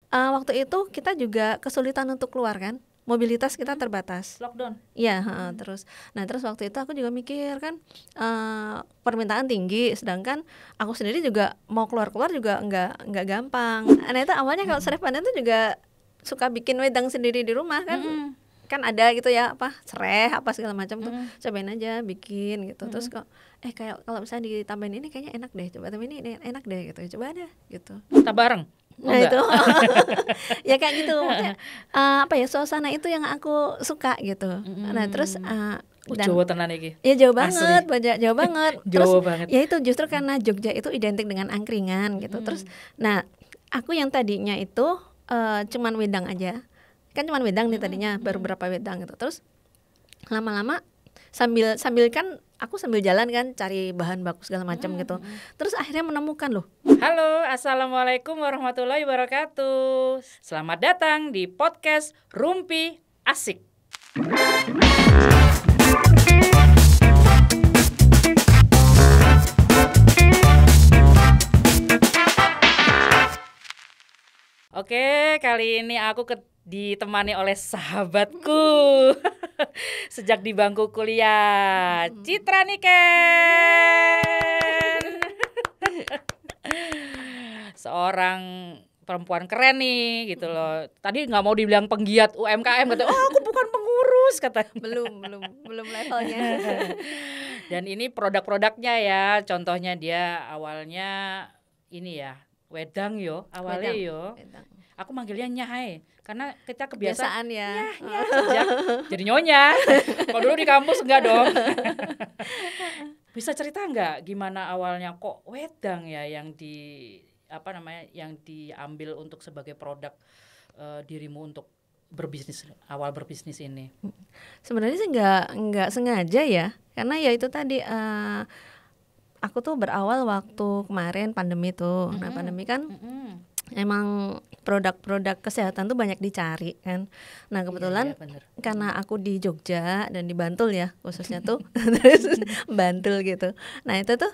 Waktu itu kita juga kesulitan untuk keluar kan, mobilitas kita terbatas. Lockdown. Iya, terus waktu itu aku juga mikir kan, permintaan tinggi, sedangkan aku sendiri juga mau keluar-keluar juga nggak gampang. Nah itu awalnya kalau Chef Pandan tuh juga suka bikin wedang sendiri di rumah kan. Kan ada gitu ya, sereh apa segala macam tuh, cobain aja bikin gitu. Terus kok kayak kalau misalnya ditambahin ini kayaknya enak deh, coba tambahin ini enak deh gitu, coba ada gitu. Kita bareng. Nah itu ya kayak gitu, maksudnya suasana itu yang aku suka gitu. Nah terus Jawa tenan iki. Ya jauh banget, jauh banget. Terus Jauh banget. ya itu justru karena Jogja itu identik dengan angkringan gitu. Terus nah aku yang tadinya itu cuman wedang aja, kan cuman wedang nih tadinya, baru berapa wedang gitu. Terus lama-lama sambil kan aku sambil jalan kan cari bahan baku segala macam gitu. Terus akhirnya menemukan loh. Halo, assalamualaikum warahmatullahi wabarakatuh. Selamat datang di podcast Rumpi Asik. Oke, kali ini aku ditemani oleh sahabatku sejak di bangku kuliah, Citra Niken. Seorang perempuan keren nih gitu loh. Tadi nggak mau dibilang penggiat UMKM, kata aku bukan pengurus, kata. belum levelnya. Dan ini produk-produknya ya, contohnya dia awalnya ini ya, wedang yo, awalnya wedang. Aku manggilnya Nyai karena kita kebiasaan ya sejak jadi nyonya. Kalau dulu di kampus enggak dong. Bisa cerita enggak gimana awalnya kok wedang ya yang yang diambil untuk sebagai produk dirimu untuk awal berbisnis ini? Sebenarnya sih nggak sengaja ya, karena ya itu tadi aku tuh berawal waktu kemarin pandemi tuh. Nah pandemi kan emang produk-produk kesehatan tuh banyak dicari kan. Nah kebetulan karena aku di Jogja dan di Bantul ya khususnya tuh terus Bantul gitu. Nah itu tuh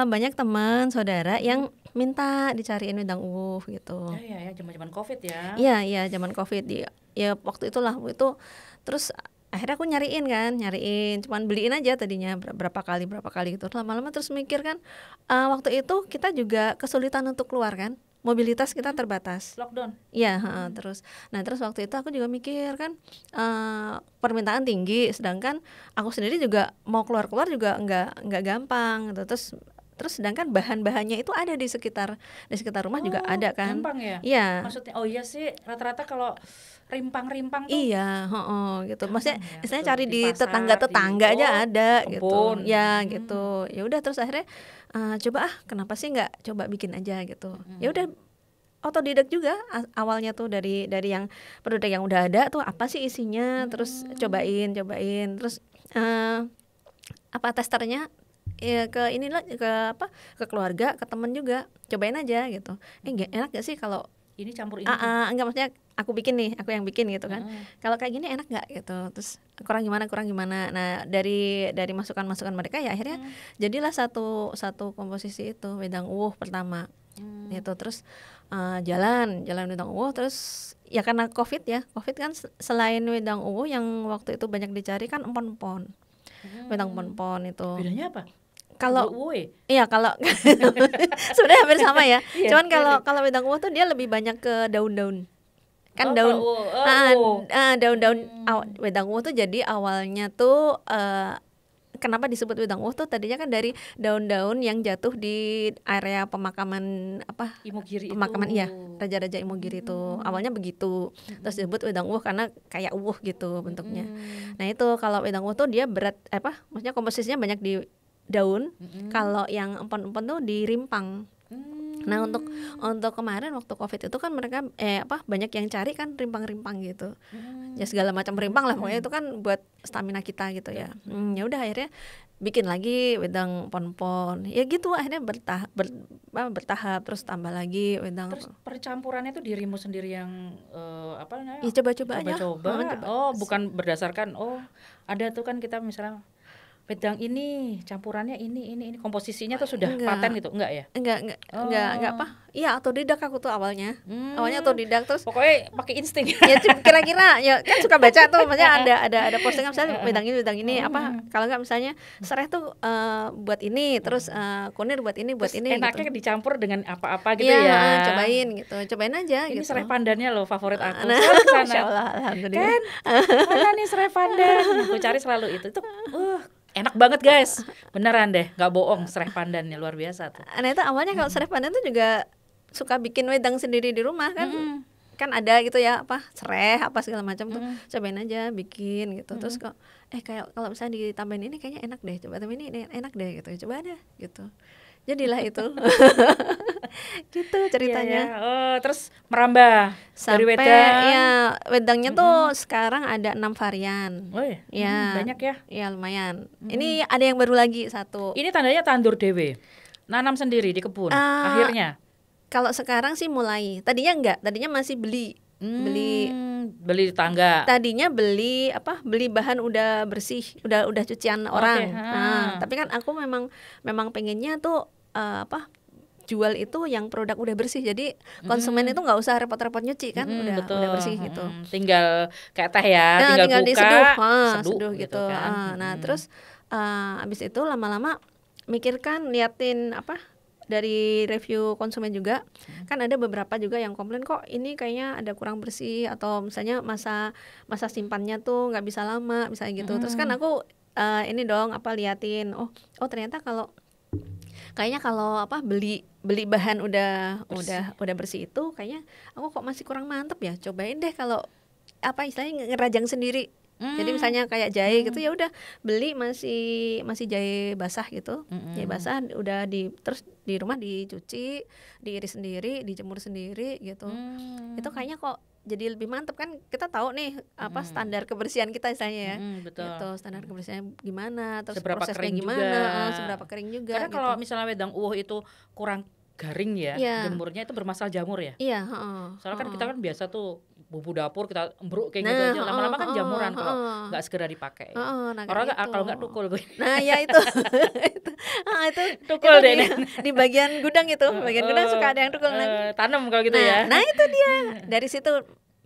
banyak teman saudara yang minta dicariin wedang uwuh gitu. Ya zaman Covid ya. Iya zaman Covid ya waktu itu. Terus akhirnya aku nyariin, cuman beliin aja tadinya berapa kali gitu. Lama-lama terus mikir kan, waktu itu kita juga kesulitan untuk keluar kan, mobilitas kita terbatas. Lockdown. Iya, terus waktu itu aku juga mikir kan, permintaan tinggi, sedangkan aku sendiri juga mau keluar-keluar juga nggak gampang gitu. Terus sedangkan bahan-bahannya itu ada di sekitar rumah juga ada kan. Gampang ya? Iya. Maksudnya iya sih rata-rata kalau rimpang-rimpang tuh. Iya, gitu. Maksudnya istilahnya cari di tetangga aja ada kebun. gitu. Ya gitu. Ya udah terus akhirnya coba kenapa sih nggak coba bikin aja gitu. Ya udah otodidak juga awalnya tuh dari yang produk yang udah ada tuh apa sih isinya, terus cobain terus testernya ya ke keluarga, ke temen juga cobain aja gitu. Enak gak sih kalau ini campur ini? Enggak, maksudnya aku yang bikin gitu kan. Kalau kayak gini enak nggak gitu. Terus kurang gimana. Nah dari masukan mereka ya akhirnya jadilah satu komposisi itu wedang uwuh pertama. Itu terus jalan wedang uwuh. Terus ya karena covid kan selain wedang uwuh yang waktu itu banyak dicari kan empon-empon. Wedang empon-empon itu. Bedanya apa? Kalau sebenarnya hampir sama ya. Cuman kalau wedang uwuh tuh dia lebih banyak ke daun-daun. Kan daun wedang uwuh tuh jadi awalnya tuh kenapa disebut wedang uwuh tuh tadinya kan dari daun-daun yang jatuh di area pemakaman Imogiri pemakaman itu. Iya, raja-raja Imogiri itu. Awalnya begitu. Terus disebut wedang uwuh karena kayak uwuh gitu bentuknya. Nah, itu kalau wedang uwuh tuh dia berat maksudnya komposisinya banyak di daun. Kalau yang empon-empon tuh di rimpang. Nah untuk kemarin waktu Covid itu kan mereka banyak yang cari kan rimpang-rimpang gitu. Ya segala macam rimpang lah pokoknya itu kan buat stamina kita gitu ya. Ya udah akhirnya bikin lagi wedang pon-pon. Ya gitu akhirnya bertahap terus tambah lagi wedang. Terus percampurannya tuh dirimu sendiri yang ya coba-coba aja. Bukan berdasarkan ada tuh kan kita misalnya wedang ini campurannya ini komposisinya tuh sudah Enggak. paten gitu, enggak ya? Enggak apa? Iya, otodidak aku tuh awalnya. Awalnya otodidak terus Pokoknya pakai insting. ya kira-kira ya kan suka baca tuh, maksudnya ada postingan misalnya wedang ini apa, kalau enggak misalnya serai tuh buat ini, terus kunir buat ini Terus ini enaknya gitu. dicampur dengan apa-apa gitu Iya, ya. cobain aja Ini gitu. serai pandannya loh favorit aku. Nah, Selalu kesana. Masya Allah, alhamdulillah. Kan mana nih serai pandan, aku cari selalu itu enak banget guys, beneran deh, nggak bohong, serai pandannya luar biasa tuh. Nah itu awalnya kalau serai pandan tuh juga suka bikin wedang sendiri di rumah kan. Kan ada gitu ya, apa serai apa segala macam tuh, cobain aja bikin gitu. Terus kok kayak kalau misalnya ditambahin ini kayaknya enak deh, coba tambahin ini enak deh gitu, coba deh gitu, jadilah itu. Gitu ceritanya. Iya, ya. Oh, terus merambah dari Sampai wedang. ya wedangnya tuh sekarang ada 6 varian. Oh iya, Ya, banyak ya. ya lumayan. Ini ada yang baru lagi satu. Ini tandanya tandur dewe, nanam sendiri di kebun. Akhirnya Kalau sekarang sih mulai. Tadinya enggak, tadinya masih beli. Beli di tangga. Tadinya beli bahan udah bersih, udah cucian orang. Oke, Nah, tapi kan aku memang pengennya tuh jual itu yang produk udah bersih, jadi konsumen itu nggak usah repot-repot nyuci kan, Betul. udah bersih gitu. Tinggal kayak teh ya, Nah, tinggal buka, diseduh, seduh gitu. kan. Nah, terus abis itu lama-lama mikirkan, liatin dari review konsumen juga, kan ada beberapa juga yang komplain kok ini kayaknya ada kurang bersih, atau misalnya masa simpannya tuh nggak bisa lama, misalnya gitu. Terus kan aku ini dong liatin, oh ternyata kayaknya kalau beli bahan udah bersih itu kayaknya aku kok masih kurang mantep ya, cobain deh kalau istilahnya ngerajang sendiri. Jadi misalnya kayak jahe gitu, ya udah beli masih jahe basah gitu, jahe basah udah terus di rumah dicuci, diiris sendiri, dijemur sendiri gitu. Itu kayaknya kok jadi lebih mantep kan, kita tahu nih standar kebersihan kita misalnya ya. Betul. Gitu, standar kebersihannya gimana, terus seberapa prosesnya kering gimana, juga. seberapa kering juga. Karena gitu. kalau misalnya wedang uwoh itu kurang garing ya, jemurnya itu bermasalah jamur ya. Iya, soalnya kan kita kan biasa tuh bumbu dapur kita embruk kayak gitu aja, lama-lama kan jamuran kalau nggak segera dipakai. Orang kalau nggak tukul gue. Nah ya itu itu tukul itu deh. di bagian gudang itu, bagian gudang suka ada yang tukul. Tanam kalau gitu ya. Nah itu dia, dari situ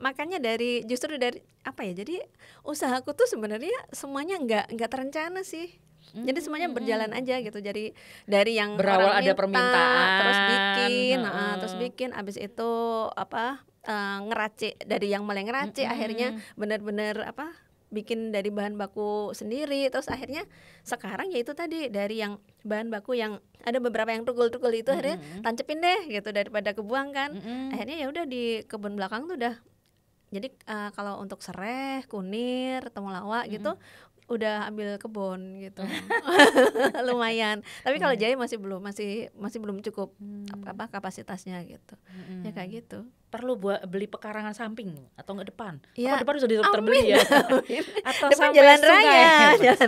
makanya justru dari jadi usahaku tuh sebenarnya semuanya nggak terencana sih. Jadi semuanya berjalan aja gitu. Jadi dari yang berawal orang ada permintaan, terus bikin, abis itu ngeracik, dari yang mulai ngeracik akhirnya benar-benar bikin dari bahan baku sendiri. Terus akhirnya sekarang ya itu tadi, dari yang bahan baku yang ada beberapa yang tukul-tukul itu akhirnya tancepin deh gitu, daripada kebuang kan. Akhirnya ya udah di kebun belakang tuh udah. Jadi kalau untuk serai, kunir, temulawak gitu udah ambil kebun gitu. Lumayan. Tapi kalau jahe masih belum cukup kapasitasnya gitu. Ya kayak gitu. Perlu beli pekarangan samping atau nggak depan? Ya, depan sudah terbeli ya? Atau depan sampai jalan sungai?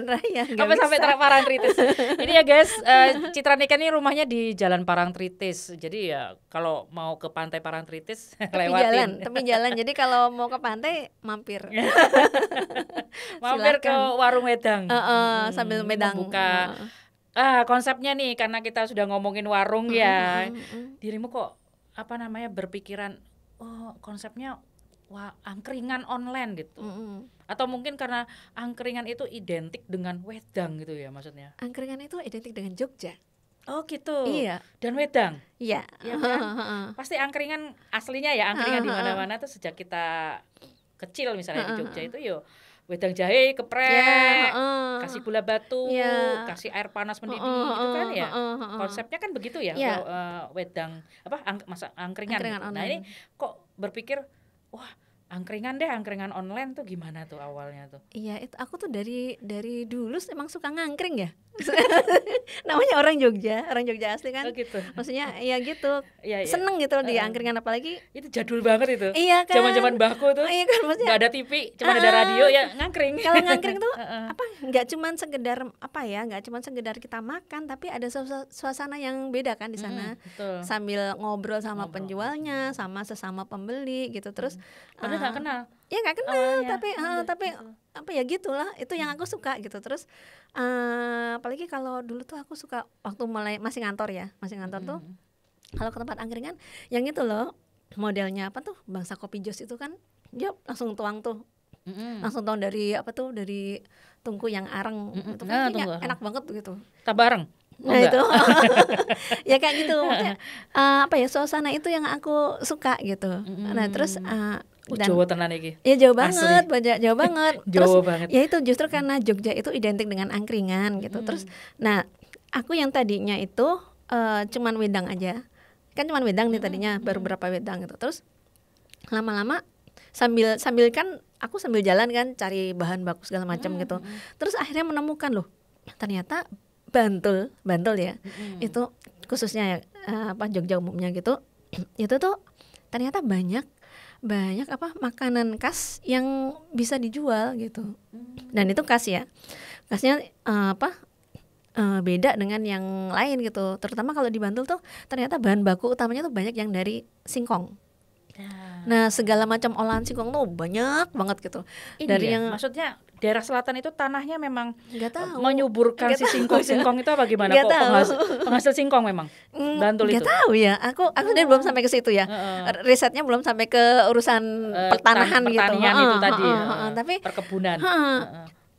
raya. Sampai Parangtritis. Ini ya guys, Citra Nika ini rumahnya di Jalan Parangtritis. Jadi ya kalau mau ke pantai Parangtritis lewatin. Tepi jalan. Jadi kalau mau ke pantai mampir. Mampir ke warung wedang. Sambil medang. Buka. Konsepnya nih, karena kita sudah ngomongin warung ya. Dirimu kok berpikiran konsepnya angkringan online gitu. Atau mungkin karena angkringan itu identik dengan wedang gitu ya maksudnya. Angkringan itu identik dengan Jogja. Oh gitu. Iya. Dan wedang. Iya. Ya kan? Pasti angkringan aslinya ya, angkringan di mana-mana tuh sejak kita kecil misalnya di Jogja itu wedang jahe geprek, kasih gula batu, kasih air panas mendidih gitu kan ya. Konsepnya kan begitu ya. Wedang angkringan. Nah ini kok berpikir wah angkringan online tuh gimana tuh awalnya tuh? Iya, itu aku tuh dari dulu emang suka ngangkring ya. Namanya orang Jogja asli kan. Oh gitu. Maksudnya ya gitu. Iya. Seneng gitu di angkringan, apalagi itu jadul banget itu. Iya kan. Zaman-zaman mbahku tuh. Iya kan, maksudnya enggak ada TV, cuma ada radio ya ngangkring. Kalau ngangkring tuh enggak cuman sekedar enggak cuman sekedar kita makan, tapi ada suasana yang beda kan di sana. Betul. Sambil ngobrol sama penjualnya, sama sesama pembeli gitu. Terus padahal nggak kenal. Ya nggak kenal, awalnya. tapi Gitu. apa ya gitulah, itu yang aku suka gitu. Terus apalagi kalau dulu tuh aku suka waktu mulai masih ngantor tuh, kalau ke tempat angkringan yang itu loh, modelnya apa tuh, Bangsa Kopi Jos itu kan dia langsung tuang tuh, langsung tuang dari apa tuh, dari tungku yang areng, itu kan kayaknya enak banget gitu. Tak bareng. Nah itu ya kayak gitu, maksudnya apa ya, suasana itu yang aku suka gitu. Nah terus dan Jawa tenan iki. ya jauh banget, jauh banget. Terus Jawa banget. ya itu justru karena Jogja itu identik dengan angkringan gitu. Terus nah aku yang tadinya itu cuman wedang aja, kan cuman wedang nih tadinya, baru berapa wedang gitu. Terus lama-lama sambil kan aku sambil jalan kan cari bahan baku segala macam gitu. Terus akhirnya menemukan loh, ternyata Bantul ya, itu khususnya apa Jogja umumnya gitu, itu tuh ternyata banyak apa makanan khas yang bisa dijual gitu. Dan itu khasnya beda dengan yang lain gitu. Terutama kalau di Bantul tuh ternyata bahan baku utamanya tuh banyak yang dari singkong. Nah segala macam olahan singkong tuh banyak banget gitu. Ini dari ya, yang maksudnya daerah selatan itu tanahnya memang nggak tahu, menyuburkan si singkong itu apa gimana? Nggak Kok tahu. penghasil singkong memang Bantul nggak itu. tahu ya, aku sendiri belum sampai ke situ ya. Risetnya belum sampai ke urusan pertanahan gitu. Pertanian itu tadi, Tapi perkebunan.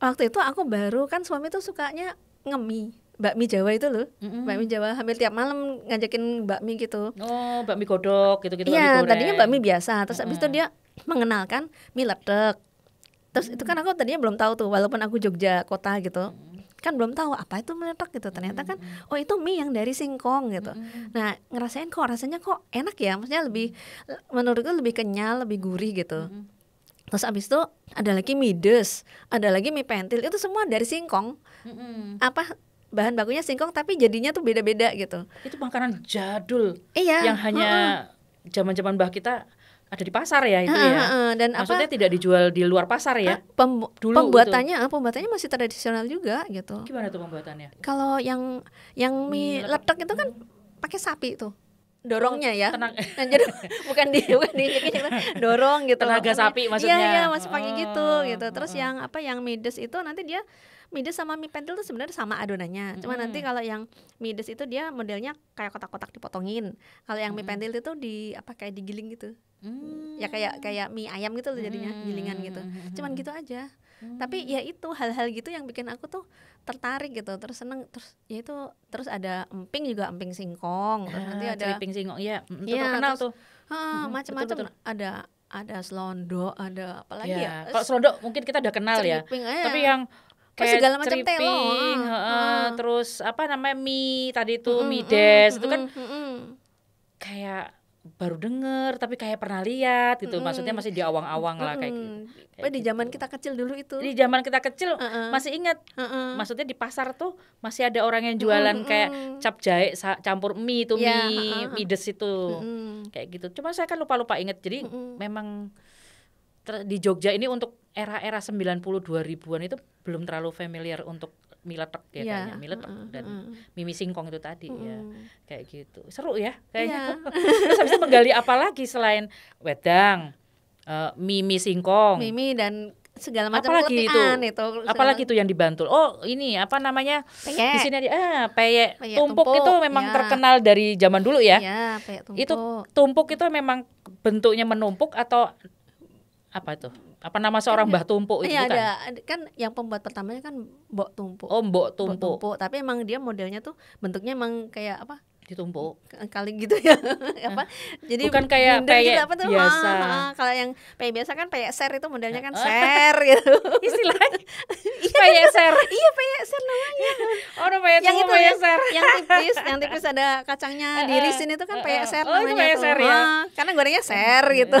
waktu itu aku baru kan, suami tuh sukanya bakmi Jawa itu loh. Bakmi Jawa hampir tiap malam ngajakin bakmi gitu. Oh, bakmi godok gitu-gitu. Iya, tadinya bakmi biasa. Terus habis itu dia mengenalkan mie letek. Terus itu kan aku tadinya belum tahu tuh, walaupun aku Jogja kota gitu, kan belum tahu apa itu mie letek gitu. Ternyata kan oh itu mie yang dari singkong gitu. Nah ngerasain kok rasanya kok enak ya, maksudnya menurutku lebih kenyal, lebih gurih gitu. Terus abis itu ada lagi mie des, ada lagi mie pentil, itu semua dari singkong. Apa bahan bakunya singkong tapi jadinya tuh beda-beda gitu. Itu makanan jadul. Iya. Yang hanya zaman-zaman Mbah kita ada di pasar ya itu ya. Dan maksudnya tidak dijual di luar pasar ya. Dulu pembuatannya masih tradisional juga gitu. Gimana tuh pembuatannya? Kalau yang mie letek itu kan pakai sapi tuh. Dorongnya ya. Nah, jadi bukan di dorong gitu. Tenaga sapi maksudnya. Iya, masih pakai gitu. Terus yang mides itu nanti dia mides sama mie pentil tuh sebenarnya sama adonannya. Cuma nanti kalau yang mides itu dia modelnya kayak kotak-kotak dipotongin. Kalau yang mie pentil itu kayak digiling gitu. Ya kayak mie ayam gitu loh jadinya, gilingan gitu. Cuman gitu aja. Tapi ya itu hal-hal gitu yang bikin aku tuh tertarik gitu, terus seneng. Terus ada emping singkong, terus nanti ada emping singkong ya, terkenal tuh. Macam-macam, ada selondok, ada apa lagi ya? Kalau selondok mungkin kita udah kenal ceriping, ya. Tapi yang kayak segala macam ceriping, terus apa namanya mie tadi tuh mie des itu kan kayak baru denger tapi kayak pernah lihat gitu. Maksudnya masih di awang-awang lah kayak gitu. Di zaman kita kecil dulu itu. Di zaman kita kecil masih ingat. Maksudnya di pasar tuh masih ada orang yang jualan kayak cap jahe campur mie itu, mie des itu. Kayak gitu. Cuma saya kan lupa ingat. Jadi memang di Jogja ini untuk era-era 90 2000-an itu belum terlalu familiar untuk mie letek ya kayaknya, mie letek dan mie singkong itu tadi ya. Kayak gitu. Seru ya kayaknya. Terus habis itu menggali apa lagi selain wedang, mie singkong. Mie dan segala macam apalagi itu. Apalagi itu yang di Bantul. Oh, ini apa namanya? Peyek. Di sini ada peyek tumpuk itu memang terkenal dari zaman dulu ya. Iya, peyek tumpuk. Itu tumpuk itu memang bentuknya menumpuk atau apa itu? Apa nama seorang Mbah Tumpuk itu bukan? Ada kan yang pembuat pertamanya kan Mbok Tumpuk. Oh, Mbok Tumpuk. Tapi emang dia modelnya tuh bentuknya emang kayak apa? Ditumpuk. Kali gitu ya. Apa? Jadi bukan kayak peyek gitu, biasa. Kalau yang peyek biasa kan peyek ser itu modelnya kan ser gitu. Istilahnya peyek ser. Iya, peyek ser namanya. Oh, peyek yang itu peyek ser. Yang tipis ada kacangnya diirisin itu kan peyek ser namanya. Oh, peyek ser ya. Karena gorengnya ser gitu.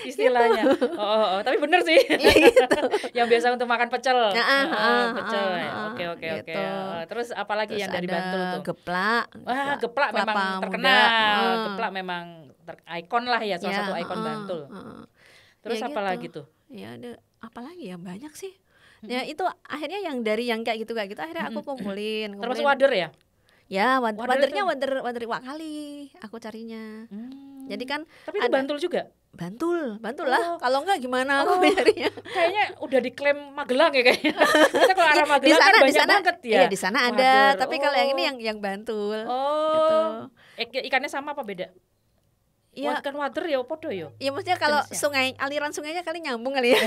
Istilahnya. Oh, tapi bener sih. Yang biasa untuk makan pecel. Pecel. Oke. Terus apalagi yang dari Bantul tuh? Geplak memang terkenal. Geplak memang ikon lah ya, salah satu ikon Bantul. Terus apa lagi tuh? Ya ada apa lagi ya, banyak sih. Ya itu akhirnya yang dari yang kayak gitu akhirnya aku kumpulin. Termasuk wader ya? Ya, wadernya wader Iwak Kali aku carinya. Jadi kan tapi itu Bantul juga? Bantul Oh. lah. Kalau enggak gimana Oh. aku nyarinya? Kayaknya udah diklaim Magelang ya kayaknya. Kita kalau arah Ya, Magelang kan banyak banget ya. Iya, di sana ada, Wader. tapi kalau yang ini yang Bantul. Gitu. Oh. Ikannya sama apa beda? Iya, Ikan wader ya podo ya. ya maksudnya kalau jenisnya. aliran sungainya kali nyambung kali ya.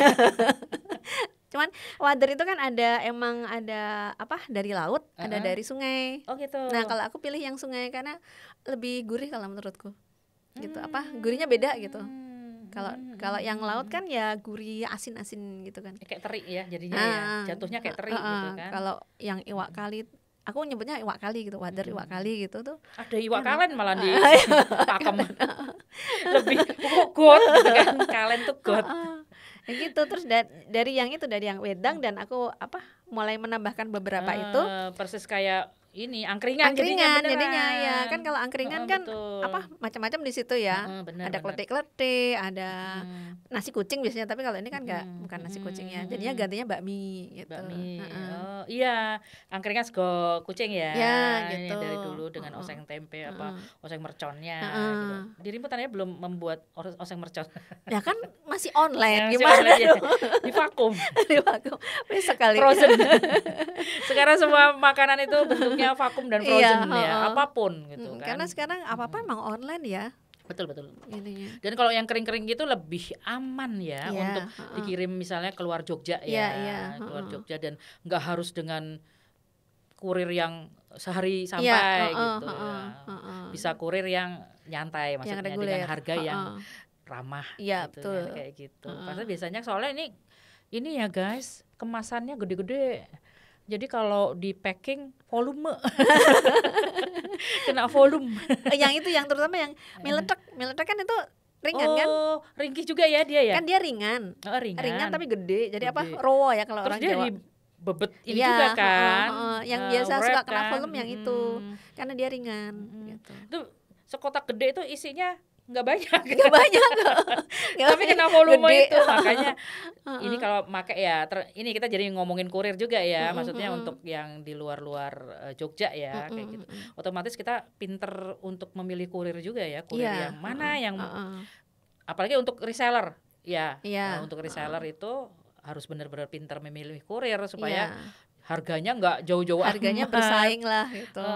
Cuman wader itu kan emang ada apa dari laut, ada dari sungai. Oh gitu. Nah, kalau aku pilih yang sungai karena lebih gurih kalau menurutku. Gitu. Gurihnya beda gitu. Kalau yang laut kan ya gurih asin-asin gitu kan. Kayak teri ya jadinya ya. Jatuhnya kayak teri gitu kan. Kalau yang iwak kali, aku nyebutnya iwak kali gitu, wader iwak kali gitu tuh. Ada iwak kalen malah di pakem. Lebih got gitu kan. Kalen tuh got. Ya gitu. Terus dari yang wedang, dan aku mulai menambahkan beberapa itu persis kayak ini angkringan jadinya beneran. ya kan. Kalau angkringan kan betul. macam-macam di situ ya. Ada kletik-kletik, ada nasi kucing biasanya, tapi kalau ini kan bukan nasi kucingnya, jadinya gantinya bakmi gitu. Bakmi. Oh iya, angkringan sego kucing ya. Ya Ini gitu. dari dulu dengan oseng tempe oseng merconnya gitu. Di Rimputannya belum membuat oseng mercon. Ya kan masih online, Masih gimana online, ya. dong? Di vakum. Di vakum. Besok kali. Frozen. Sekarang semua makanan itu bentuknya vakum dan frozen ya, apapun gitu kan. Karena sekarang apa-apa emang online ya. Betul. Ininya. Dan kalau yang kering-kering gitu lebih aman ya untuk dikirim misalnya keluar Jogja ya, keluar Jogja, dan nggak harus dengan kurir yang sehari sampai gitu. Bisa kurir yang nyantai, maksudnya dengan harga yang ramah gitu, betul. kan, kayak gitu. Karena biasanya soalnya ini ya guys, kemasannya gede-gede. Jadi kalau di packing volume, kena volume. yang terutama yang meletak kan itu ringan kan? Oh, ringkih juga ya dia ya? Kan dia ringan. Oh, ringan tapi gede. Jadi Gede. rowo ya kalau Terus orang dia Jawa. dibebet ini juga kan? Yang biasa wrap suka kena kan? volume yang itu, karena dia ringan. Gitu. Itu sekotak gede itu isinya nggak banyak. Nggak banyak kok. Tapi kena volume Gede. itu, makanya ini kalau pakai ya ini kita jadi ngomongin kurir juga ya, maksudnya untuk yang di luar Jogja ya, kayak gitu. Otomatis kita pinter untuk memilih kurir juga ya, kurir yang mana yang apalagi untuk reseller ya. Untuk reseller itu harus benar-benar pinter memilih kurir supaya harganya nggak jauh-jauh, harganya bersaing lah gitu.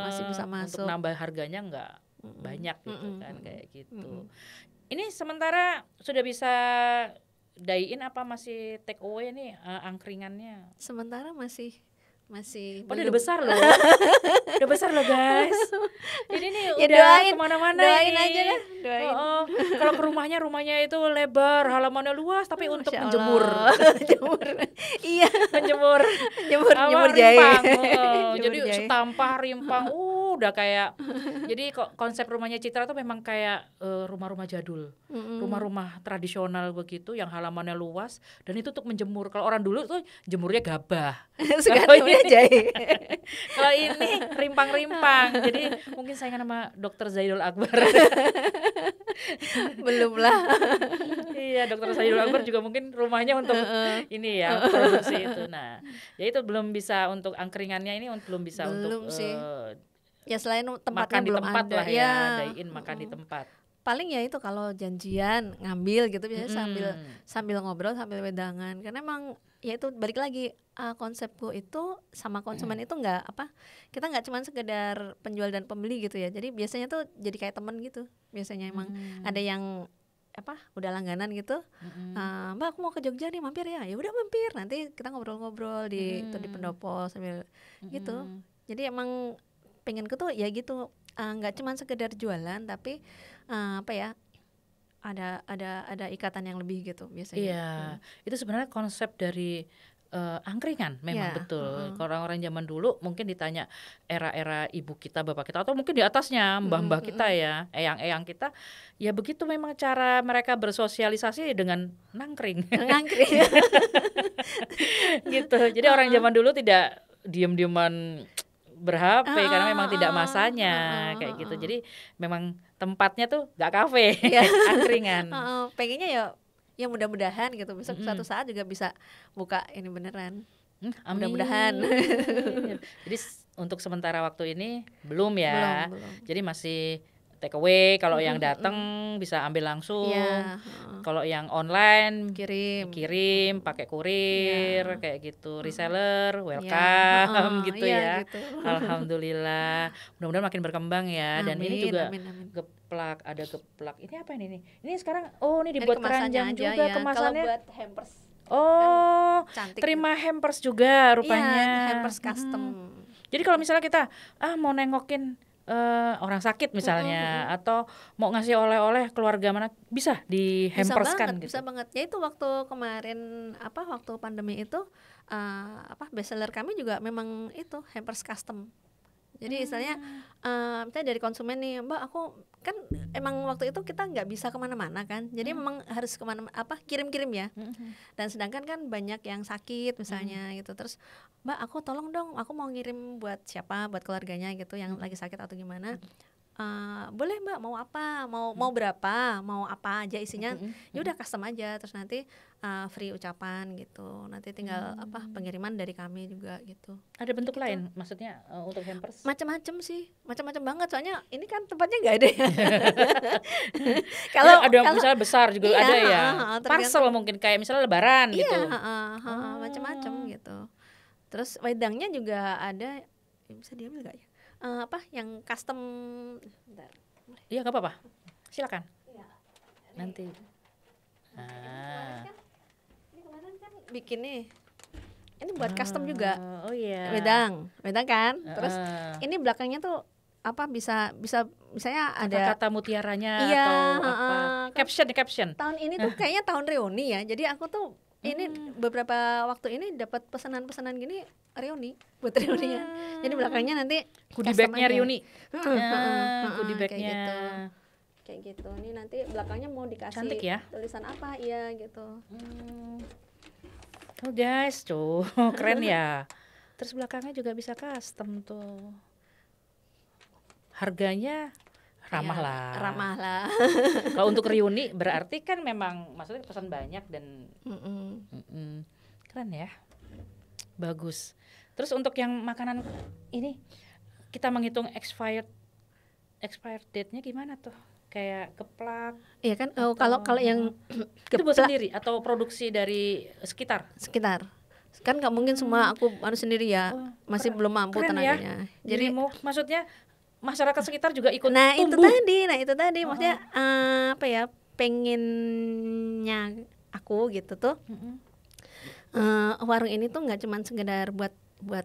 Masih bisa masuk. Untuk nambah harganya nggak banyak gitu kan, kayak gitu. Ini sementara sudah bisa dine apa masih take away nih angkringannya? Sementara masih udah besar loh. Udah besar loh guys. Ini nih ya udah kemana-mana doain ini. aja deh, doain. Kalau ke rumahnya itu lebar, halamannya luas, tapi untuk Masya menjemur. Jemur. Iya. menjemur jahe. rimpang. Jemur Jadi jahe. setampah rimpang. Udah kayak. Jadi konsep rumahnya Citra tuh memang kayak rumah-rumah jadul, rumah-rumah tradisional begitu, yang halamannya luas, dan itu untuk menjemur. Kalau orang dulu tuh jemurnya gabah. Sekarang jahe. Kalau ini rimpang-rimpang. Jadi mungkin saingan sama Dr. Zaidul Akbar. Belum lah. Iya, Dr. Zaidul Akbar juga mungkin rumahnya untuk ini ya, produksi itu. Nah, ya itu belum bisa untuk angkringannya ini, belum bisa belum untuk sih. Ya selain tempatnya makan di belum tempat ada lah ya, dine-in makan di tempat. Paling ya itu kalau janjian ngambil gitu biasanya sambil ngobrol sambil wedangan, karena emang ya itu balik lagi konsepku itu sama konsumen itu kita nggak cuma sekedar penjual dan pembeli gitu ya. Jadi biasanya tuh jadi kayak temen gitu. Biasanya emang ada yang udah langganan gitu. Mbak, aku mau ke Jogja nih, mampir ya. Ya udah mampir. Nanti kita ngobrol-ngobrol di pendopo sambil gitu. Jadi emang pengenku tuh ya gitu, nggak cuma sekedar jualan, tapi ada ikatan yang lebih gitu biasanya. Iya, itu sebenarnya konsep dari angkringan memang betul. Kalau orang-orang zaman dulu mungkin ditanya era-era ibu kita, bapak kita, atau mungkin di atasnya mbah-mbah kita ya, eyang-eyang kita, ya begitu memang cara mereka bersosialisasi dengan nangkring. Gitu. Jadi orang zaman dulu tidak diam-diaman ber-HP karena memang tidak masanya kayak gitu. Jadi memang tempatnya tuh gak kafe, angkringan. Pengennya ya mudah-mudahan gitu besok suatu saat juga bisa buka ini beneran. Mudah-mudahan. Jadi untuk sementara waktu ini belum ya. Belum. Jadi masih take away, kalau yang datang bisa ambil langsung. Iya, Kalau yang online kirim pakai kurir kayak gitu. Reseller Iya, welcome gitu ya. gitu. Alhamdulillah. Mudah-mudahan makin berkembang ya. Dan ini juga amin. geplak, ada geplak. Ini apa ini? Ini sekarang ini Dari dibuat kemasannya keranjang aja juga ya. kemasannya. Kalau buat hampers cantik. Terima hampers juga rupanya. Iya, hampers custom. Jadi kalau misalnya kita mau nengokin orang sakit misalnya atau mau ngasih oleh-oleh keluarga mana, bisa di hamperskan gitu. Bisa banget. Ya itu waktu kemarin waktu pandemi itu bestseller kami juga memang itu hampers custom. Jadi istilahnya misalnya dari konsumen nih, Mbak, aku kan emang waktu itu kita nggak bisa kemana-mana kan, jadi memang harus kemana kirim-kirim ya. Dan sedangkan kan banyak yang sakit misalnya gitu, terus Mbak, aku tolong dong, aku mau ngirim buat siapa, buat keluarganya gitu yang lagi sakit atau gimana. Boleh Mbak, mau apa, mau berapa, mau apa aja isinya, ya udah custom aja, terus nanti free ucapan gitu, nanti tinggal pengiriman dari kami juga gitu. Ada bentuk lain maksudnya untuk hampers? Macam-macam sih, macam-macam banget, soalnya ini kan tempatnya nggak ada ya. Kalau misalnya besar juga ada ya, parcel tergantung. mungkin kayak misalnya lebaran gitu. Macam-macam gitu. Terus wedangnya juga ada, bisa diambil nggak ya? Yang custom. Bentar. Iya, nggak apa-apa, silakan. Ya, nanti. Ini kemarin kan bikin nih. Ini buat custom juga. Oh iya. Wedang kan. Terus ini belakangnya tuh bisa misalnya ada kata mutiaranya iya, atau apa? Caption. Tahun ini tuh kayaknya tahun reuni ya. Jadi aku tuh ini beberapa waktu ini dapat pesanan-pesanan gini reuni, buat reuninya. Jadi belakangnya nanti goodie bagnya reuni. Goodie bagnya kayak gitu. Ini nanti belakangnya mau dikasih cantik ya? tulisan apa iya gitu. Oh guys, tuh keren ya. Terus belakangnya juga bisa custom tuh. Harganya ramah lah. Kalau untuk reuni berarti kan memang maksudnya pesan banyak dan keren ya, bagus. Terus untuk yang makanan ini kita menghitung expired date-nya gimana tuh? Kayak geplak. Iya kan, kalau yang itu buat sendiri atau produksi dari sekitar? Kan nggak mungkin semua aku sendiri ya, masih belum mampu tenaganya. Ya? Jadi maksudnya masyarakat sekitar juga ikut tumbuh. Nah itu tadi maksudnya pengennya aku gitu tuh. Warung ini tuh nggak cuma sekedar buat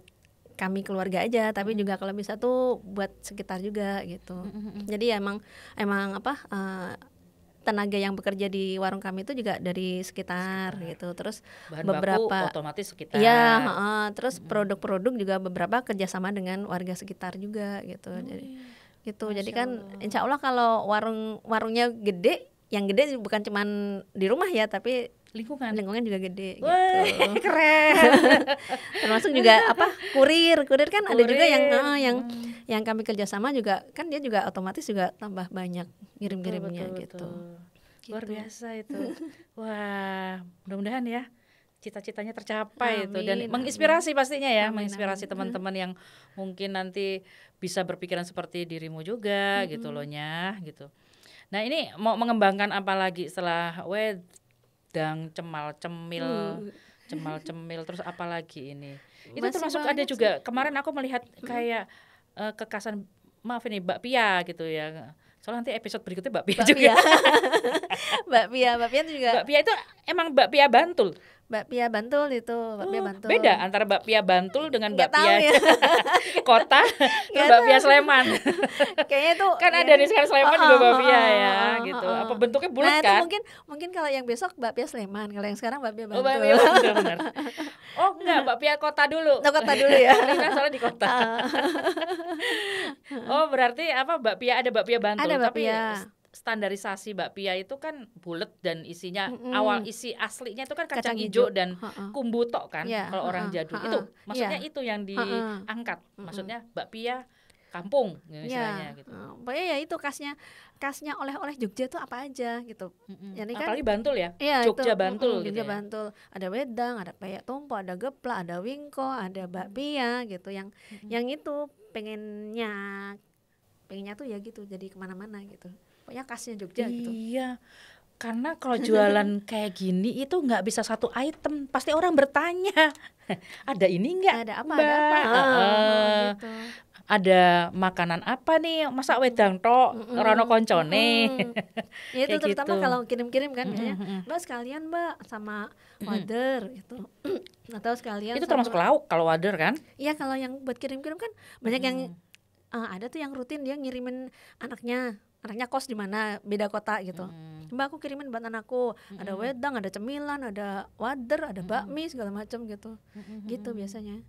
kami keluarga aja, tapi juga kalau bisa tuh buat sekitar juga gitu. Jadi ya emang tenaga yang bekerja di warung kami itu juga dari sekitar gitu. Terus bahan beberapa baku otomatis sekitar. Iya, terus produk-produk juga beberapa kerjasama dengan warga sekitar juga gitu. Jadi kan insya Allah kalau warungnya gede, yang gede bukan cuman di rumah ya, tapi lingkungan juga gede gitu. Keren. Termasuk juga kurir kan ada juga yang kami kerjasama juga, kan dia juga otomatis juga tambah banyak ngirim-ngirimnya gitu. Luar biasa itu. Wah, mudah-mudahan ya cita-citanya tercapai itu dan menginspirasi pastinya ya, menginspirasi teman-teman yang mungkin nanti bisa berpikiran seperti dirimu juga gitu loh Nyah gitu. Nah, ini mau mengembangkan apa lagi setelah wedang, cemal cemil terus apa lagi ini? Itu termasuk ada juga sih. Kemarin aku melihat kayak kekasan, maaf ini bakpia gitu ya. Soalnya nanti episode berikutnya bakpia juga. bakpia itu juga. Bakpia itu emang bakpia Bantul. Bakpia Bantul itu, Bantul. Beda antara bakpia Bantul dengan bakpia ya. kota dan bakpia Sleman. Kayaknya itu kan ada di sekarang Sleman juga bakpia ya gitu. Apa bentuknya bulat kan? Itu mungkin kalau yang besok bakpia Sleman, kalau yang sekarang bakpia Bantul. Bakpia Bantul benar. Oh enggak, bakpia kota dulu. Kota dulu ya. Karena soalnya di kota. Oh berarti ada bakpia Bantul, ada tapi bakpia. Standarisasi bakpia itu kan bulat dan isinya awal isi aslinya itu kan kacang hijau dan kumbu tok kan kalau orang jadul. Itu maksudnya itu yang diangkat. Maksudnya bakpia kampung misalnya gitu. Pokoknya ya itu khasnya oleh-oleh Jogja tuh apa aja gitu. Jadi kan apalagi Bantul ya. itu, Jogja Bantul gitu. Jogja Bantul. Ada wedang, ada peyek tompo, ada geplak, ada wingko, ada bakpia gitu yang itu pengennya pengennya tuh ya gitu, jadi kemana-mana gitu. Pokoknya khasnya Jogja gitu. Iya. Karena kalau jualan kayak gini itu nggak bisa satu item, pasti orang bertanya, ada ini nggak, Ada apa? Mbak? Ada apa? Gitu. Ada makanan apa nih, masa wedang tok, rono koncone. Ya itu Kayak terutama gitu. kalau kirim-kirim kan biasanya, Mbak sekalian Mbak sama wader gitu. Atau sekalian Itu sama, termasuk lauk kalau wader kan? iya kalau yang buat kirim-kirim kan banyak yang ada tuh yang rutin dia ngirimin anaknya kos di mana, beda kota gitu. Mbak aku kirimin buat anakku, ada wedang, ada cemilan, ada wader, ada bakmi segala macam gitu. Gitu biasanya.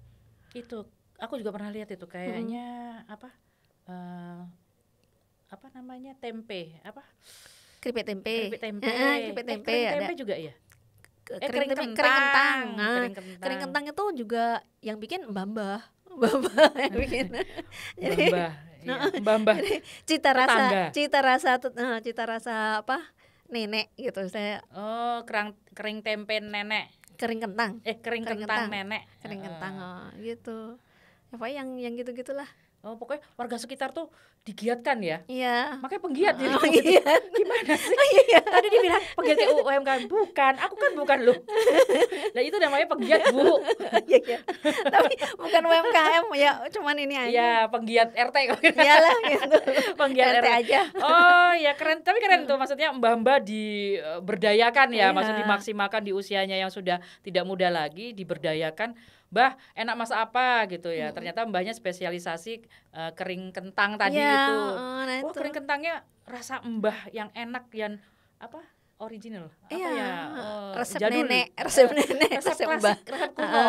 Itu aku juga pernah lihat itu kayaknya apa namanya, tempe apa? Keripik tempe. Keripik tempe. Keripik tempe kering ada. tempe juga ya? Kering kentang. kentang. Nah, Kering kentang. kering kentang itu juga yang bikin mbah-mbah yang bikin. Jadi Mbah. Iya. Mbah. cita Tetangga. cita rasa apa? Nenek gitu. Saya Oh, kering tempe nenek. kering kentang. Kering kentang nenek. Kering kentang gitu. Ya, pokoknya yang gitu-gitulah. Oh, pokoknya warga sekitar tuh digiatkan ya. Iya. Makanya penggiat jadi. Iya. Gimana sih? Tadi dibilang penggiat UMKM, bukan. Aku kan bukan loh. Nah, itu namanya penggiat, Bu. Iya. Tapi bukan UMKM ya, cuman ini aja. Iya, penggiat RT. Iyalah gitu. Penggiat RT RT aja. Oh, ya keren. Tapi keren tuh, maksudnya mbah-mbah diberdayakan ya, maksud dimaksimalkan di usianya yang sudah tidak muda lagi, diberdayakan. Mbah, enak masak apa gitu ya. Ternyata mbahnya spesialisasi kering kentang tadi itu. Nah Wah, itu. kering kentangnya rasa mbah yang enak, yang apa? Original. Apa ya? Resep jadul. nenek, resep resep klasik, mbah. resep kuno.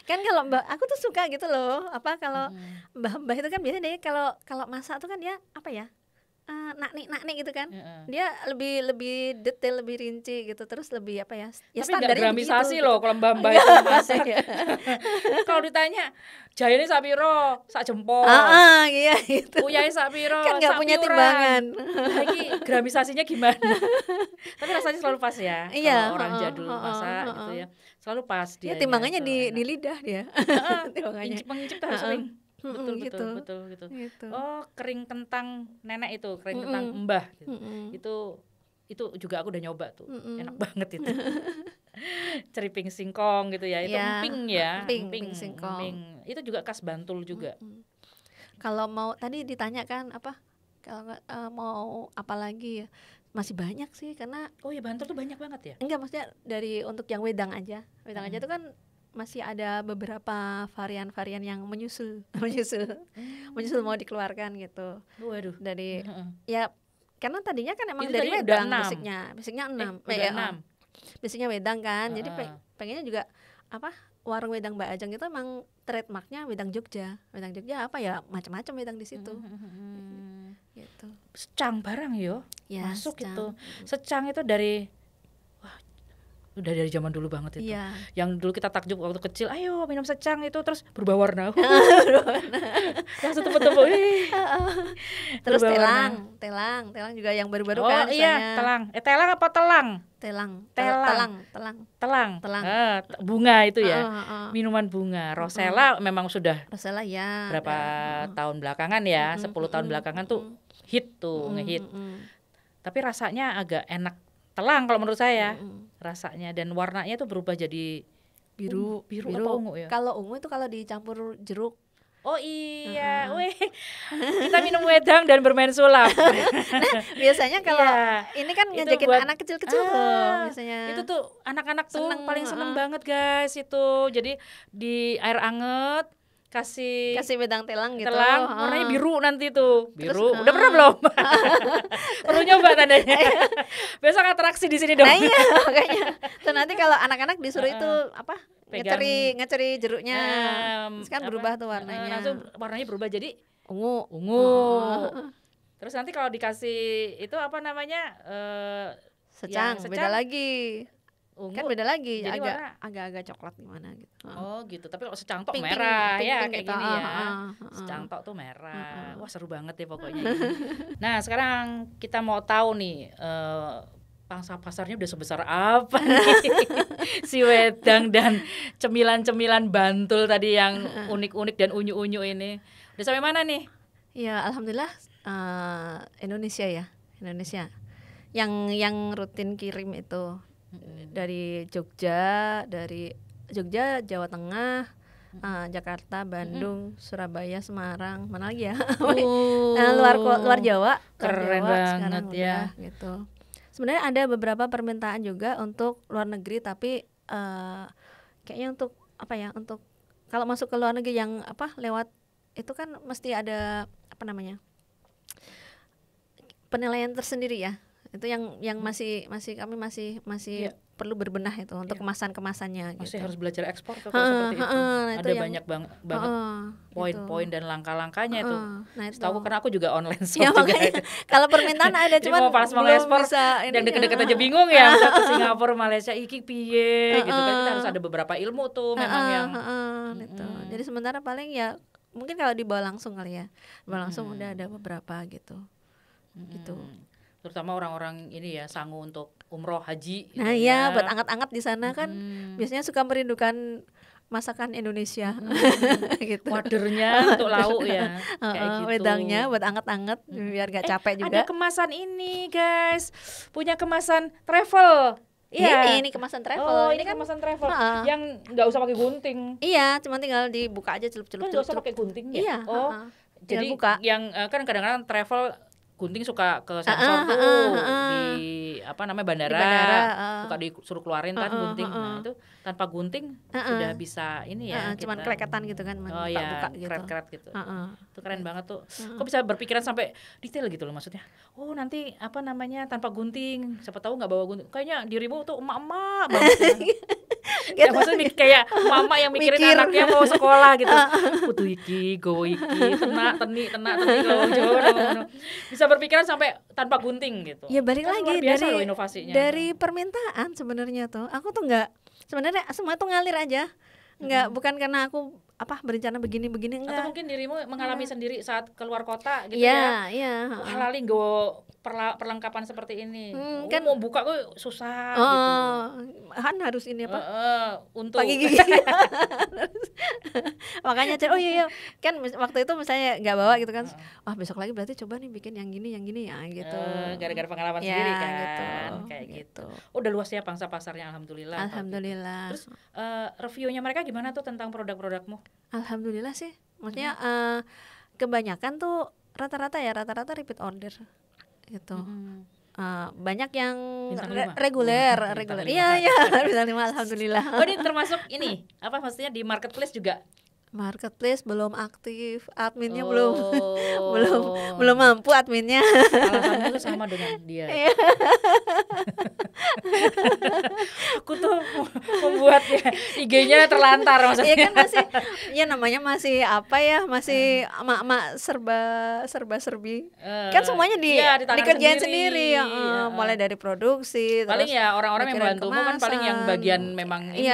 Kan kalau mbah, aku tuh suka gitu loh. Apa kalau mbah-mbah itu kan biasanya dia kalau masak tuh kan dia apa ya? Naknik gitu kan. Dia lebih detail, lebih rinci gitu. Terus lebih apa ya? Ya tapi nggak standarnya gramisasi begitu, loh gitu. kalau mbah-mbah itu masak. Kalau ditanya, jayane sak piro? Sak jempol. Iya gitu. Uyahe sak piro? Kan nggak sak punya piuran. timbangan. Lagi gramisasinya gimana? Tapi rasanya selalu pas ya. Iya, Kalau orang jadul masak gitu ya. Selalu pas dia. Ya timbangannya di lidah dia. Timbangannya. Mengincip tuh harus sering. Betul, gitu. betul. Gitu. Oh, kering kentang nenek itu, kering kentang mbah gitu. Itu juga aku udah nyoba tuh. Enak banget itu. Ceriping singkong gitu ya. Itu emping ya. Emping singkong. Emping. Itu juga khas Bantul juga. Kalau mau tadi ditanya kan apa? Kalau mau apa lagi ya? Masih banyak sih karena oh ya Bantul tuh banyak banget ya. Enggak, maksudnya dari untuk yang wedang aja itu kan masih ada beberapa varian-varian yang menyusul mau dikeluarkan gitu. Waduh. Dari ya karena tadinya kan emang itu dari tadi wedang udah basicnya 6. Udah 6. Basicnya wedang kan. Jadi pengennya juga apa? Warung wedang Mbak Ajeng itu emang trademarknya wedang Jogja. Wedang Jogja apa ya? Macam-macam wedang di situ. Gitu. Secang barang yo. Ya, masuk secang. itu. Secang itu dari udah dari zaman dulu banget itu. Iya. Yang dulu kita takjub waktu kecil, ayo minum secang itu terus berubah warna. Langsung tepuk-tepuk. Terus telang juga yang baru-baru kan. Iya, telang. Telang apa telang? Telang. Bunga itu ya. Minuman bunga. Rosella memang sudah Rosella ya. berapa tahun belakangan ya, 10 tahun belakangan tuh hit tuh, ngehit. Tapi rasanya agak enak. Telang kalau menurut saya rasanya, dan warnanya tuh berubah jadi biru apa ungu ya? Kalau ungu itu kalau dicampur jeruk. Oh iya, weh, kita minum wedang dan bermain sulap. Nah, biasanya kalau ini kan ngajakin anak kecil-kecil tuh biasanya. Itu tuh anak-anak tuh paling seneng banget guys itu. Jadi di air anget kasih wedang telang gitu. Warnanya biru nanti tuh. Biru. Udah pernah belum? Perlu nyoba tandanya. Besok atraksi di sini dong. Nah, iya, makanya. Terus nanti kalau anak-anak disuruh itu apa? Ngeceri jeruknya. Terus kan berubah tuh warnanya. Langsung warnanya berubah jadi ungu. Terus nanti kalau dikasih itu apa namanya? Secang, beda lagi. Ungu, kan beda lagi, jadi agak-agak coklat gimana gitu. Oh gitu, tapi kalau secangtok merah ya kayak gitu. gini ya. Secangtok tuh merah. Wah seru banget ya pokoknya. Nah sekarang kita mau tahu nih pangsa pasarnya udah sebesar apa nih si wedang dan cemilan-cemilan Bantul tadi yang unik-unik dan unyu-unyu ini. Udah sampai mana nih? Ya alhamdulillah Indonesia ya, Indonesia. Yang rutin kirim itu dari Jogja, Jawa Tengah, Jakarta, Bandung, Surabaya, Semarang, mana lagi ya? luar Jawa, Keren sekarang banget ya. udah gitu. Sebenarnya ada beberapa permintaan juga untuk luar negeri, tapi kayaknya untuk apa ya? Untuk kalau masuk ke luar negeri yang lewat itu kan mesti ada penilaian tersendiri ya. Itu yang kami masih perlu berbenah itu untuk kemasan-kemasannya Masih gitu. harus belajar ekspor tuh kalau seperti itu. Ada yang, banyak banget poin-poin dan langkah-langkahnya itu. Nah itu. Setahu karena aku juga online shop ya, juga. Kalau permintaan ada cuman mau pas mau belum ekspor bisa yang deket-deket aja bingung ya. Ke Singapura, Malaysia, iki piye gitu kan, kita harus ada beberapa ilmu tuh memang yang gitu. Jadi sementara paling ya mungkin kalau dibawa langsung kali ya. Dibawa langsung udah ada beberapa gitu. Gitu. Terutama orang-orang ini ya sangu untuk umroh haji. Nah iya buat anget-anget di sana kan biasanya suka merindukan masakan Indonesia gitu. Wadernya untuk lauk ya. Kayak gitu. Wedangnya buat anget-anget biar gak capek juga. Ada kemasan ini guys, punya kemasan travel. Iya. Ini kemasan travel. Oh, ini kan kemasan travel yang nggak usah pakai gunting. Iya, cuma tinggal dibuka aja celup-celup. Nggak usah pakai gunting ya. Iya. Jadi buka. Yang kan kadang-kadang travel gunting suka ke sensor tuh di bandara, suka disuruh keluarin kan gunting. Nah itu tanpa gunting sudah bisa ini ya. Cuman kleketan gitu kan, buka gitu. Keret-keret gitu. Itu keren banget tuh. Kok bisa berpikiran sampai detail gitu loh maksudnya. Oh nanti tanpa gunting. Siapa tahu nggak bawa gunting. Kayaknya dirimu tuh emak-emak banget. Ya maksudnya kayak mama yang mikirin anaknya mau sekolah gitu. Kudu iki, go iki, tenak teni Jawa. Bisa berpikiran sampai tanpa gunting gitu. Ya balik kan lagi dari inovasinya. Dari permintaan sebenarnya tuh. Aku tuh sebenarnya semua tuh ngalir aja. Bukan karena aku berencana begini enggak. Atau mungkin dirimu mengalami sendiri saat keluar kota gitu Iya. Halali nggo perlengkapan seperti ini. Kan mau buka kok susah gitu. Kan harus ini untuk pagi gigi. Makanya iya kan waktu itu misalnya nggak bawa gitu kan. Besok lagi berarti coba nih bikin yang gini ya gitu. Gara-gara pengalaman sendiri kan. Gitu. Kayak gitu. Udah luas ya pangsa pasarnya alhamdulillah. Alhamdulillah. Terus reviewnya mereka gimana tuh tentang produk-produkmu? Alhamdulillah sih. Maksudnya kebanyakan tuh rata-rata repeat order gitu. Banyak yang reguler. Iya, bintang 5 alhamdulillah. Oh, ini termasuk ini, maksudnya di marketplace juga? Marketplace belum aktif, adminnya belum mampu adminnya. Alasannya tuh sama dengan dia. Aku tuh membuat IG-nya terlantar maksudnya. Iya kan namanya masih masih emak-emak serba-serbi. Kan semuanya dikerjain sendiri. Mulai dari produksi. Paling terus ya orang-orang yang membantumu kan paling yang bagian memang ini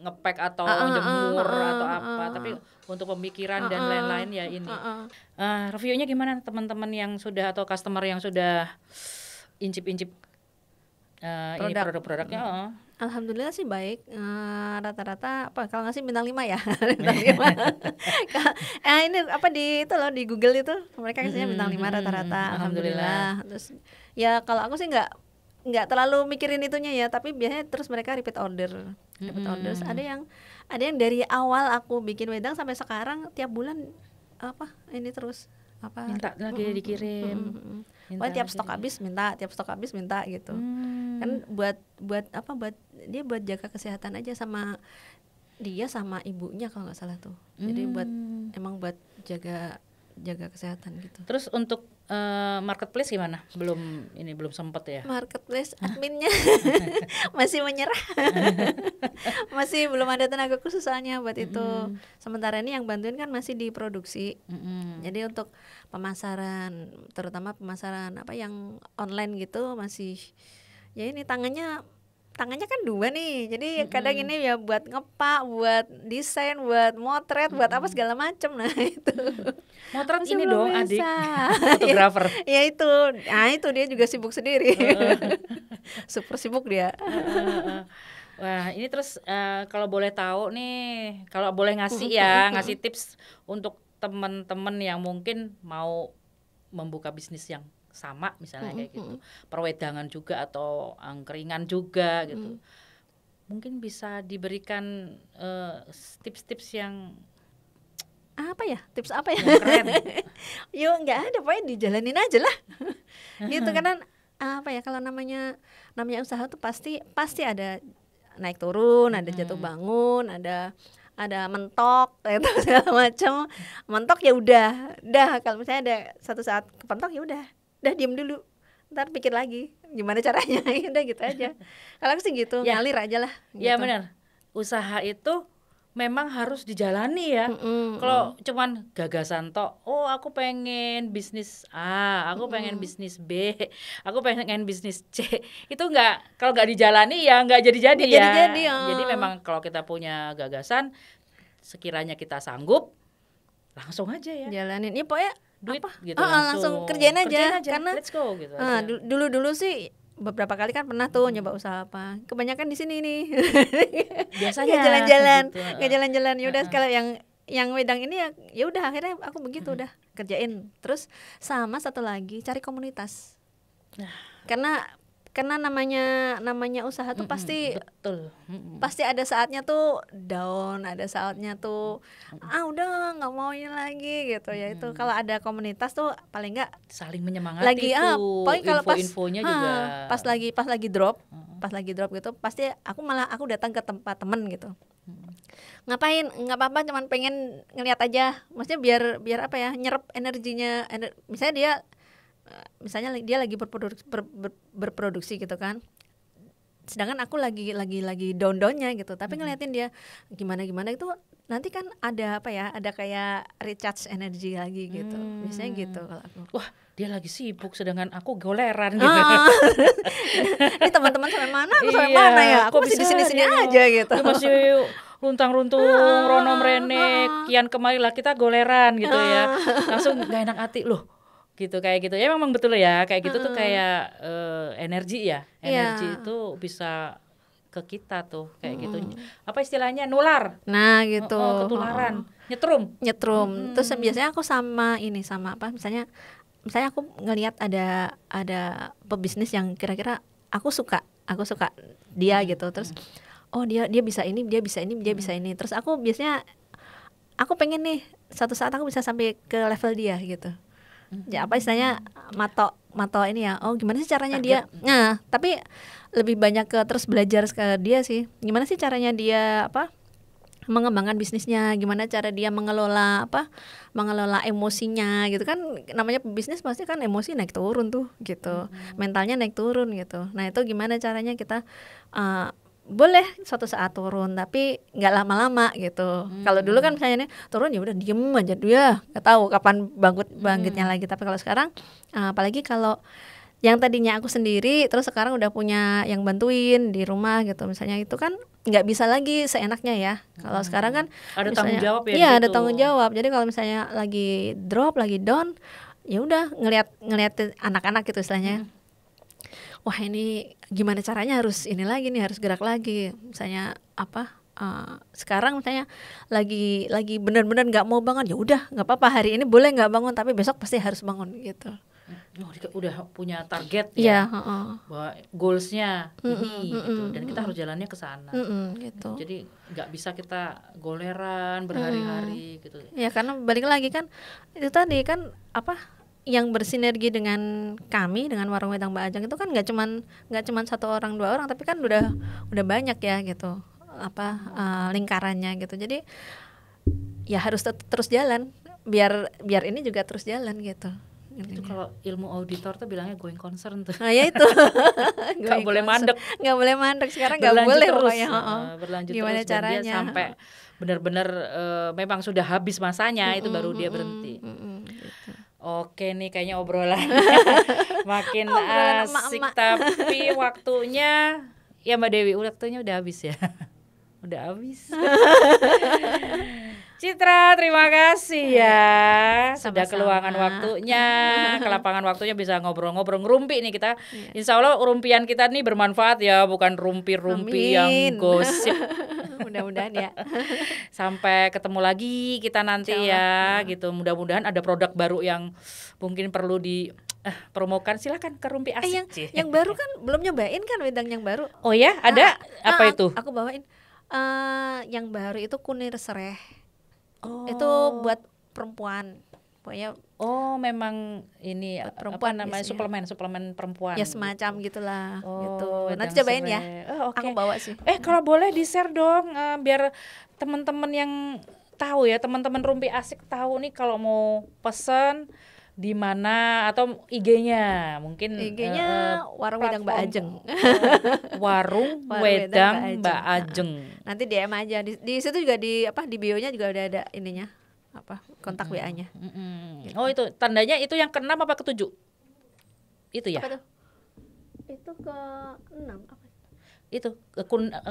ngepack atau jemur atau apa, tapi untuk pemikiran dan lain-lain ya ini. Reviewnya gimana teman-teman yang sudah atau customer yang sudah incip-incip ini produk-produknya? Alhamdulillah sih baik. Rata-rata kalau nggak sih bintang 5 ya. Bintang 5. Ini di Google itu mereka kasihnya bintang 5 rata-rata. Alhamdulillah. Terus ya kalau aku sih nggak terlalu mikirin itunya ya, tapi biasanya terus mereka repeat order. Ada yang dari awal aku bikin wedang sampai sekarang tiap bulan ini terus minta lagi dikirim. Pokoknya tiap stok habis minta gitu. Kan buat dia buat jaga kesehatan aja sama dia sama ibunya kalau nggak salah tuh. Jadi emang buat jaga kesehatan gitu. Terus untuk marketplace gimana? Belum sempet ya? Marketplace adminnya masih menyerah. Masih belum ada tenaga khusus soalnya buat itu. Sementara ini yang bantuin kan masih di produksi. Jadi untuk pemasaran, terutama pemasaran yang online gitu masih ya ini tangannya kan 2 nih, jadi kadang ini ya buat ngepak, buat desain, buat motret, buat apa segala macem. Nah itu motret ini dong adik fotografer. Ya itu, itu dia juga sibuk sendiri. Super sibuk dia. Wah ini terus kalau boleh tahu nih, kalau boleh ngasih tips untuk teman-teman yang mungkin mau membuka bisnis yang sama misalnya kayak gitu, perwedangan juga atau angkringan juga gitu, mungkin bisa diberikan tips-tips yang apa ya, tips apa ya? yang keren. Yuk nggak ada, pokoknya dijalanin aja lah. Gitu karena apa ya, kalau namanya usaha tuh pasti ada naik turun, ada jatuh bangun, ada mentok itu segala macam. Mentok ya udah kalau misalnya ada satu saat kepentok ya udah diem dulu, ntar pikir lagi gimana caranya. Udah gitu aja. Kalau aku sih gitu, Ya. ngalir aja lah gitu. Ya benar, usaha itu memang harus dijalani ya. Kalau cuman gagasan tok, oh aku pengen bisnis A, aku pengen bisnis B, aku pengen bisnis C, itu nggak, kalau nggak dijalani ya nggak jadi-jadi Nggak ya. jadi-jadi, Jadi memang kalau kita punya gagasan, sekiranya kita sanggup, langsung aja ya. Jalanin. Ya pokoknya Duit apa? gitu Langsung kerjain aja. Karena let's go gitu aja. dulu sih beberapa kali kan pernah tuh nyoba usaha apa. Kebanyakan di sini nih. Biasanya nggak jalan-jalan, gitu. nggak jalan-jalan. Ya udah kalau yang wedang ini ya udah akhirnya aku begitu udah kerjain. Terus sama satu lagi cari komunitas. Karena namanya usaha tuh pasti betul. pasti ada saatnya tuh down, ada saatnya tuh udah nggak mau ini lagi gitu ya. Itu kalau ada komunitas tuh paling nggak Saling menyemangati lagi tuh, paling kalau info-infonya juga. pas lagi drop gitu pasti aku datang ke tempat temen gitu. Ngapain, nggak apa-apa, cuman pengen ngeliat aja, maksudnya biar apa ya, nyerap energinya. Misalnya dia lagi berproduksi gitu kan, sedangkan aku lagi down-downnya gitu, tapi ngeliatin dia gimana itu nanti kan ada apa ya, ada kayak recharge energi lagi gitu. Biasanya gitu kalau aku. Wah, dia lagi sibuk sedangkan aku goleran gitu. Ini teman-teman sampai mana, aku sampai mana ya, aku masih di sini aja gitu. Dia masih runtang-runtung, rono mrene, kian kemari lah kita goleran gitu ya. Langsung gak enak hati loh. Gitu kayak gitu ya, memang betul ya kayak gitu tuh kayak energi ya, energi itu bisa ke kita tuh kayak gitu, apa istilahnya, nular. Nah gitu, ketularan, nyetrum. Terus biasanya aku sama apa, misalnya aku ngelihat ada pebisnis yang kira-kira aku suka dia gitu, terus oh dia bisa ini, dia bisa ini, terus aku biasanya aku pengen nih satu saat aku bisa sampai ke level dia gitu. Ya apa istilahnya, mato ini ya, oh gimana sih caranya dia. Nah tapi lebih banyak ke terus belajar ke dia sih, gimana sih caranya dia apa mengembangkan bisnisnya, gimana cara dia mengelola emosinya gitu kan. Namanya pebisnis pasti kan emosi naik turun tuh gitu, mentalnya naik turun gitu. Nah itu gimana caranya kita boleh suatu saat turun tapi nggak lama-lama gitu. Kalau dulu kan misalnya nih turun ya udah diem aja, dia nggak tahu kapan bangkitnya lagi. Tapi kalau sekarang apalagi kalau yang tadinya aku sendiri terus sekarang udah punya yang bantuin di rumah gitu misalnya, itu kan nggak bisa lagi seenaknya ya. Kalau sekarang kan ada misalnya, tanggung jawab ya. Iya ada tanggung jawab. Jadi kalau misalnya lagi drop, lagi down, ya udah ngeliat anak-anak gitu istilahnya. Wah ini gimana caranya, harus ini lagi nih, harus gerak lagi. Misalnya apa? Sekarang misalnya lagi benar-benar nggak mau bangun, ya udah nggak apa-apa, hari ini boleh nggak bangun tapi besok pasti harus bangun gitu. Udah punya target ya, bahwa goalsnya ini gitu, dan kita harus jalannya ke sana. Gitu. Jadi nggak bisa kita goleran berhari-hari gitu. Ya karena balik lagi kan itu tadi kan apa yang bersinergi dengan kami, dengan Warung Wedang Mbak Ajeng itu kan nggak cuman 1 orang 2 orang, tapi kan udah banyak ya gitu apa lingkarannya gitu. Jadi ya harus terus jalan biar ini juga terus jalan gitu. Itu kalau ilmu auditor tuh bilangnya going concern tuh. Nah ya itu nggak boleh mandek sekarang, nggak boleh terus pokoknya. Berlanjut gimana terus caranya dia sampai benar-benar memang sudah habis masanya, itu baru dia berhenti. Gitu. Oke nih kayaknya obrolan makin asik emak-emak. Tapi waktunya ya Mbak Dewi, waktunya udah habis ya. Udah habis. Citra, terima kasih ya. Sudah Sama-sama. keluangan waktunya, kelapangan waktunya bisa ngobrol-ngobrol, ngerumpi nih kita. Insya Allah rumpian kita nih bermanfaat ya, bukan rumpi-rumpi yang Amin. gosip. Mudah-mudahan ya. Sampai ketemu lagi kita nanti ya gitu. Mudah-mudahan ada produk baru yang mungkin perlu di promokan. Silakan ke Rumpi Asik. Yang baru kan belum nyobain kan wedang yang baru. Oh ya, ada apa itu? Aku bawain yang baru itu kunir sereh. Oh. Itu buat perempuan. Pokoknya memang ini perempuan apa namanya suplemen perempuan. Ya semacam gitulah gitu. wedang Nanti cobain ya. Okay. Aku bawa sih. Kalau boleh di-share dong biar teman-teman yang tahu ya, teman-teman Rumpi Asik tahu nih kalau mau pesen di mana atau IG-nya mungkin Warung Wedang Mbak Ajeng. Warung Wedang Mbak Ajeng. Nanti DM aja di situ juga di bio-nya juga udah ada ininya kontak WA-nya. Gitu. Oh itu tandanya itu yang ke-6 apa ke-7? Itu ya? Apa tuh? Itu ke-6 apa? Itu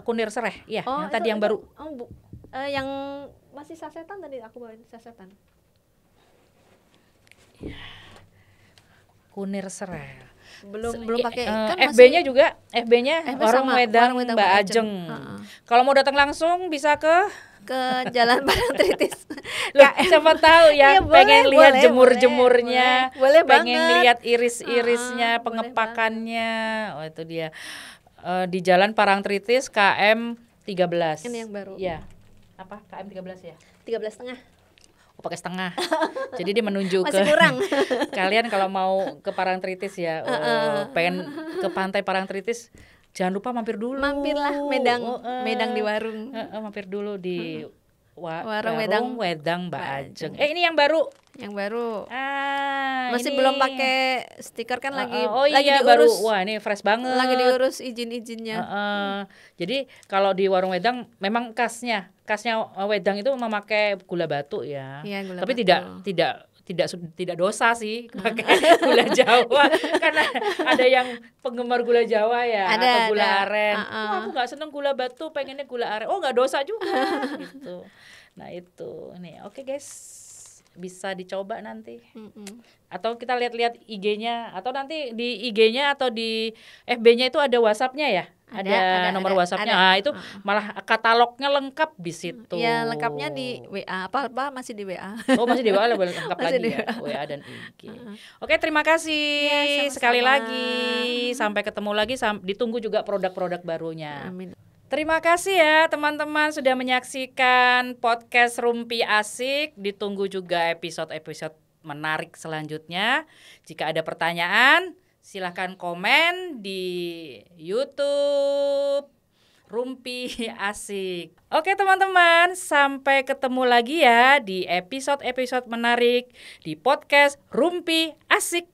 kunir sereh ya, yang tadi yang baru. Yang masih sasetan tadi aku bawain sasetan. Kunir sereh. Belum pakai kan FB-nya juga Warung Wedang Mbak Ajeng. Kalau mau datang langsung bisa ke Jalan Parangtritis. Loh, siapa tahu ya, pengen lihat jemur-jemurnya, pengen lihat iris-irisnya, pengepakannya. Oh itu dia. Di Jalan Parangtritis KM 13. Ini yang baru. Ya. Apa? KM 13 ya? 13,5. Pakai setengah. Jadi dia menunjuk masih kurang. Kalian kalau mau ke Parangtritis ya, pengen ke pantai Parangtritis, jangan lupa mampir dulu. Mampirlah Medang di warung. Mampir dulu di Warung Wedang Mbak Ajeng. Ini yang baru. Yang baru. Masih ini belum pakai stiker kan lagi diurus. Baru. Wah, ini fresh banget. Lagi diurus izin-izinnya. Jadi kalau di Warung Wedang memang khasnya Wedang itu memakai gula batu ya. Gula tapi batu. tidak dosa sih pakai gula Jawa karena ada yang penggemar gula Jawa ya atau gula aren. Aku nggak seneng gula batu, pengennya gula aren. Nggak dosa juga gitu. Nah itu nih, oke guys, bisa dicoba nanti. Atau kita lihat-lihat IG-nya atau nanti di IG-nya atau di FB-nya itu ada WhatsApp-nya ya. Ada nomor WhatsApp-nya. Itu malah katalognya lengkap di situ. Ya, lengkapnya di WA. Apa masih di WA. Masih di WA lengkap lagi ya. WA dan IG. Oke, terima kasih sekali lagi. Sampai ketemu lagi, ditunggu juga produk-produk barunya. Amin. Terima kasih ya teman-teman sudah menyaksikan podcast Rumpi Asik. Ditunggu juga episode-episode menarik selanjutnya. Jika ada pertanyaan, silahkan komen di YouTube Rumpi Asik. Oke teman-teman, sampai ketemu lagi ya di episode-episode menarik di podcast Rumpi Asik.